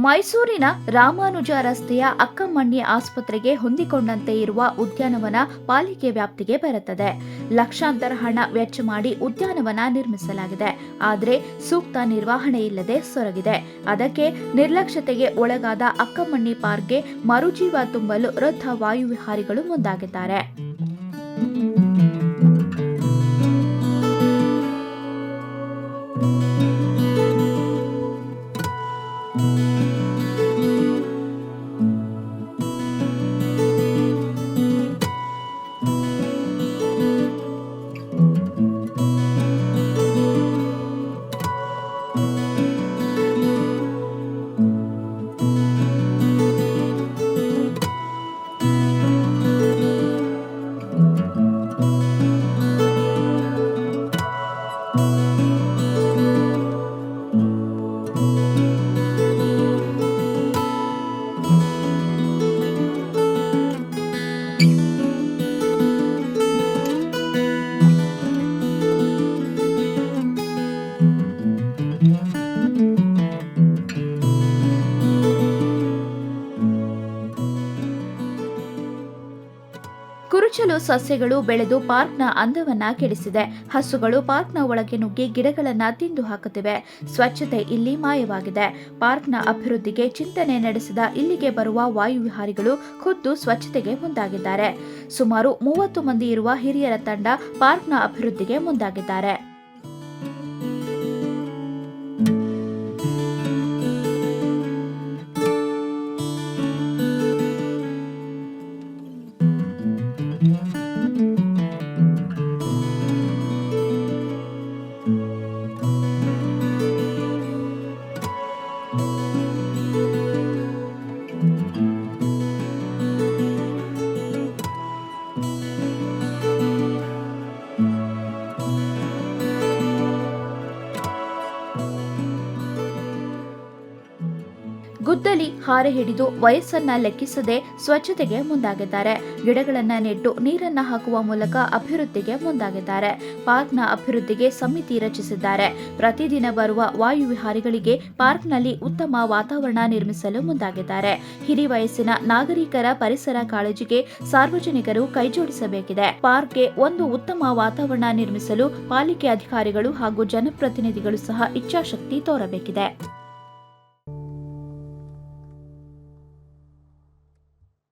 ಮೈಸೂರಿನ ರಾಮಾನುಜ ರಸ್ತೆಯ ಅಕ್ಕಮ್ಮಣ್ಣಿ ಆಸ್ಪತ್ರೆಗೆ ಹೊಂದಿಕೊಂಡಂತೆ ಇರುವ ಉದ್ಯಾನವನ ಪಾಲಿಕೆ ವ್ಯಾಪ್ತಿಗೆ ಬರುತ್ತದೆ. ಲಕ್ಷಾಂತರ ಹಣ ವೆಚ್ಚ ಮಾಡಿ ಉದ್ಯಾನವನ ನಿರ್ಮಿಸಲಾಗಿದೆ. ಆದರೆ ಸೂಕ್ತ ನಿರ್ವಹಣೆ ಇಲ್ಲದೆ ಸೊರಗಿದೆ. ಅದಕ್ಕೆ ನಿರ್ಲಕ್ಷ್ಯತೆಗೆ ಒಳಗಾದ ಅಕ್ಕಮ್ಮಣ್ಣಿ ಪಾರ್ಕ್ಗೆ ಮರುಜೀವ ತುಂಬಲು ವೃದ್ಧ ವಾಯುವಿಹಾರಿಗಳು ಮುಂದಾಗಿದ್ದಾರೆ. ಕುರುಚಲು ಸಸ್ಯಗಳು ಬೆಳೆದು ಪಾರ್ಕ್ನ ಅಂದವನ್ನ ಕೆಡಿಸಿದೆ. ಹಸುಗಳು ಪಾರ್ಕ್ನ ಒಳಗೆ ನುಗ್ಗಿ ಗಿಡಗಳನ್ನ ತಿಂದು ಹಾಕುತ್ತಿವೆ. ಸ್ವಚ್ಛತೆ ಇಲ್ಲಿ ಮಾಯವಾಗಿದೆ. ಪಾರ್ಕ್ನ ಅಭಿವೃದ್ಧಿಗೆ ಚಿಂತನೆ ನಡೆಸಿದ ಇಲ್ಲಿಗೆ ಬರುವ ವಾಯುವಿಹಾರಿಗಳು ಖುದ್ದು ಸ್ವಚ್ಛತೆಗೆ ಮುಂದಾಗಿದ್ದಾರೆ. ಸುಮಾರು 30 ಮಂದಿ ಇರುವ ಹಿರಿಯರ ತಂಡ ಪಾರ್ಕ್ನ ಅಭಿವೃದ್ಧಿಗೆ ಮುಂದಾಗಿದ್ದಾರೆ. ಗುದ್ದಲಿ ಹಾರೆ ಹಿಡಿದು ವಯಸ್ಸನ್ನ ಲೆಕ್ಕಿಸದೆ ಸ್ವಚ್ಛತೆಗೆ ಮುಂದಾಗಿದ್ದಾರೆ. ಗಿಡಗಳನ್ನ ನೆಟ್ಟು ನೀರನ್ನ ಹಾಕುವ ಮೂಲಕ ಅಭಿವೃದ್ಧಿಗೆ ಮುಂದಾಗಿದ್ದಾರೆ. ಪಾರ್ಕ್ನ ಅಭಿವೃದ್ಧಿಗೆ ಸಮಿತಿ ರಚಿಸಿದ್ದಾರೆ. ಪ್ರತಿದಿನ ಬರುವ ವಾಯುವಿಹಾರಿಗಳಿಗೆ ಪಾರ್ಕ್ನಲ್ಲಿ ಉತ್ತಮ ವಾತಾವರಣ ನಿರ್ಮಿಸಲು ಮುಂದಾಗಿದ್ದಾರೆ. ಹಿರಿ ವಯಸ್ಸಿನ ನಾಗರಿಕರ ಪರಿಸರ ಕಾಳಜಿಗೆ ಸಾರ್ವಜನಿಕರು ಕೈಜೋಡಿಸಬೇಕಿದೆ. ಪಾರ್ಕ್ಗೆ ಒಂದು ಉತ್ತಮ ವಾತಾವರಣ ನಿರ್ಮಿಸಲು ಪಾಲಿಕೆ ಅಧಿಕಾರಿಗಳು ಹಾಗೂ ಜನಪ್ರತಿನಿಧಿಗಳು ಸಹ ಇಚ್ಛಾಶಕ್ತಿ ತೋರಬೇಕಿದೆ.